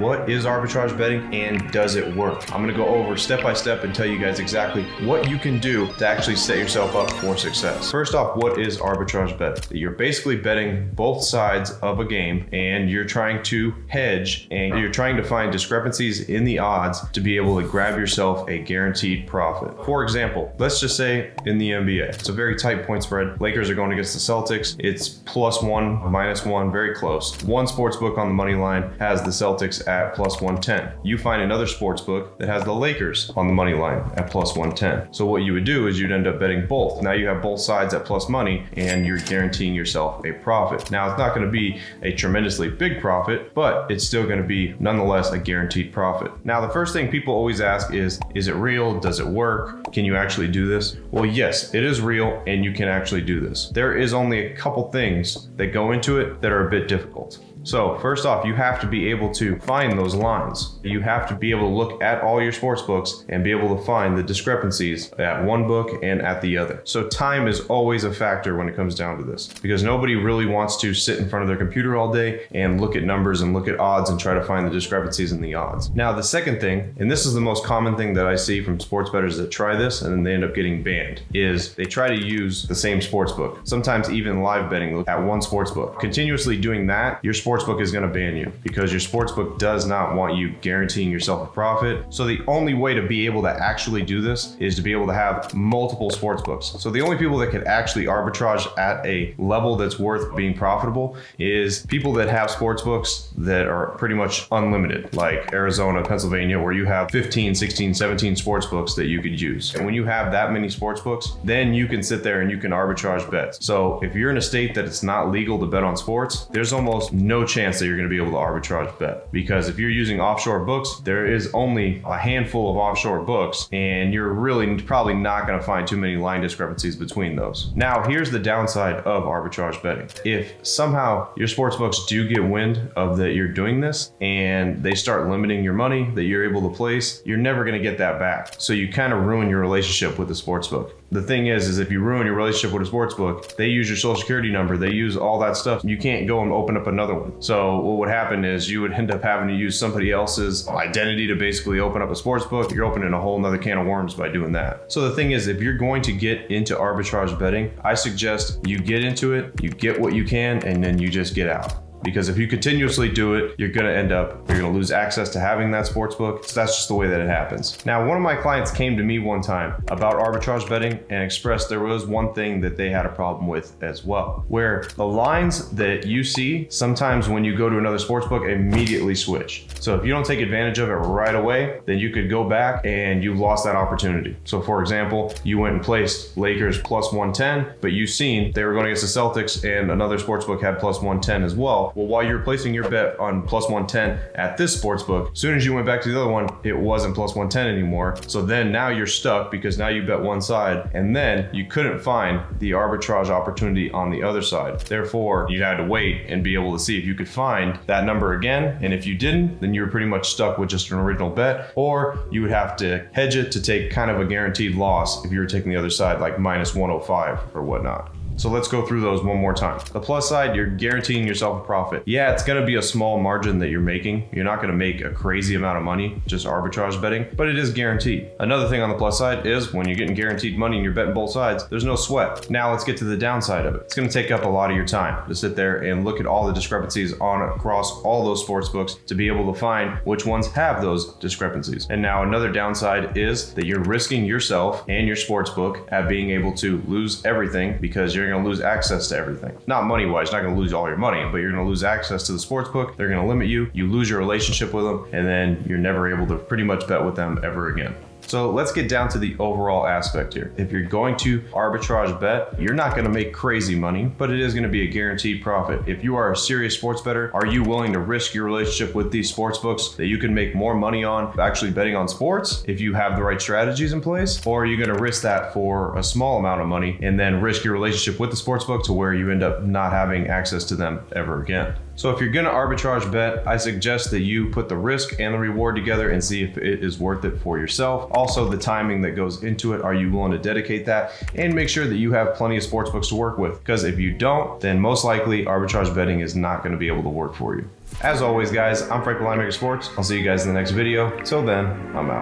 What is arbitrage betting and does it work? I'm going to go over step by step and tell you guys exactly what you can do to actually set yourself up for success. First off, what is arbitrage betting? You're basically betting both sides of a game and you're trying to hedge and you're trying to find discrepancies in the odds to be able to grab yourself a guaranteed profit. For example, let's just say in the NBA, it's a very tight point spread. Lakers are going against the Celtics. It's +1, -1, very close. One sports book on the money line has the Celtics at +110. You find another sports book that has the Lakers on the money line at +110. So what you would do is you'd end up betting both. Now you have both sides at plus money and you're guaranteeing yourself a profit. Now it's not going to be a tremendously big profit, but it's still going to be nonetheless a guaranteed profit. Now the first thing people always ask is it real? Does it work? Can you actually do this? Well, yes, it is real and you can actually do this. There is only a couple things that go into it that are a bit difficult. So first off, you have to be able to find those lines. You have to be able to look at all your sports books and be able to find the discrepancies at one book and at the other. So time is always a factor when it comes down to this, because nobody really wants to sit in front of their computer all day and look at numbers and look at odds and try to find the discrepancies in the odds. Now the second thing, and this is the most common thing that I see from sports bettors that try this and then they end up getting banned, is they try to use the same sports book. Sometimes even live betting at one sports book. Continuously doing that, your sportsbook is going to ban you because your sportsbook does not want you guaranteeing yourself a profit. So the only way to be able to actually do this is to be able to have multiple sportsbooks. So the only people that could actually arbitrage at a level that's worth being profitable is people that have sportsbooks that are pretty much unlimited, like Arizona, Pennsylvania, where you have 15, 16, 17 sportsbooks that you could use. And when you have that many sportsbooks, then you can sit there and you can arbitrage bets. So if you're in a state that it's not legal to bet on sports, there's almost no chance that you're going to be able to arbitrage bet, because if you're using offshore books, there is only a handful of offshore books and you're really probably not going to find too many line discrepancies between those. Now here's the downside of arbitrage betting. If somehow your sports books do get wind of that you're doing this and they start limiting your money that you're able to place, you're never going to get that back. So you kind of ruin your relationship with the sports book. The thing is if you ruin your relationship with a sports book, they use your social security number, they use all that stuff. You can't go and open up another one. So what would happen is you would end up having to use somebody else's identity to basically open up a sports book. You're opening a whole nother can of worms by doing that. So the thing is, if you're going to get into arbitrage betting, I suggest you get into it, you get what you can, and then you just get out. Because if you continuously do it, you're going to lose access to having that sports book. So that's just the way that it happens. Now, one of my clients came to me one time about arbitrage betting and expressed there was one thing that they had a problem with as well, where the lines that you see sometimes when you go to another sports book immediately switch. So if you don't take advantage of it right away, then you could go back and you lost that opportunity. So for example, you went and placed Lakers +110, but you seen they were going against the Celtics and another sports book had +110 as well. Well, while you're placing your bet on +110 at this sportsbook, as soon as you went back to the other one, it wasn't +110 anymore. So then now you're stuck because now you bet one side and then you couldn't find the arbitrage opportunity on the other side. Therefore, you had to wait and be able to see if you could find that number again. And if you didn't, then you were pretty much stuck with just an original bet, or you would have to hedge it to take kind of a guaranteed loss if you were taking the other side, like -105 or whatnot. So let's go through those one more time. The plus side, you're guaranteeing yourself a profit. Yeah, it's gonna be a small margin that you're making. You're not gonna make a crazy amount of money just arbitrage betting, but it is guaranteed. Another thing on the plus side is when you're getting guaranteed money and you're betting both sides, there's no sweat. Now let's get to the downside of it. It's gonna take up a lot of your time to sit there and look at all the discrepancies across all those sports books to be able to find which ones have those discrepancies. And now another downside is that you're risking yourself and your sports book at being able to lose everything, because you're going to lose access to everything. Not money wise, not going to lose all your money, but you're going to lose access to the sports book. They're going to limit you. You lose your relationship with them, and then you're never able to pretty much bet with them ever again. So let's get down to the overall aspect here. If you're going to arbitrage bet, you're not going to make crazy money, but it is going to be a guaranteed profit. If you are a serious sports bettor, are you willing to risk your relationship with these sports books that you can make more money on actually betting on sports if you have the right strategies in place? Or are you going to risk that for a small amount of money and then risk your relationship with the sports book to where you end up not having access to them ever again? So if you're gonna arbitrage bet, I suggest that you put the risk and the reward together and see if it is worth it for yourself. Also, the timing that goes into it, are you willing to dedicate that? And make sure that you have plenty of sports books to work with, because if you don't, then most likely arbitrage betting is not gonna be able to work for you. As always, guys, I'm Frank with Linemaker Sports. I'll see you guys in the next video. Till then, I'm out.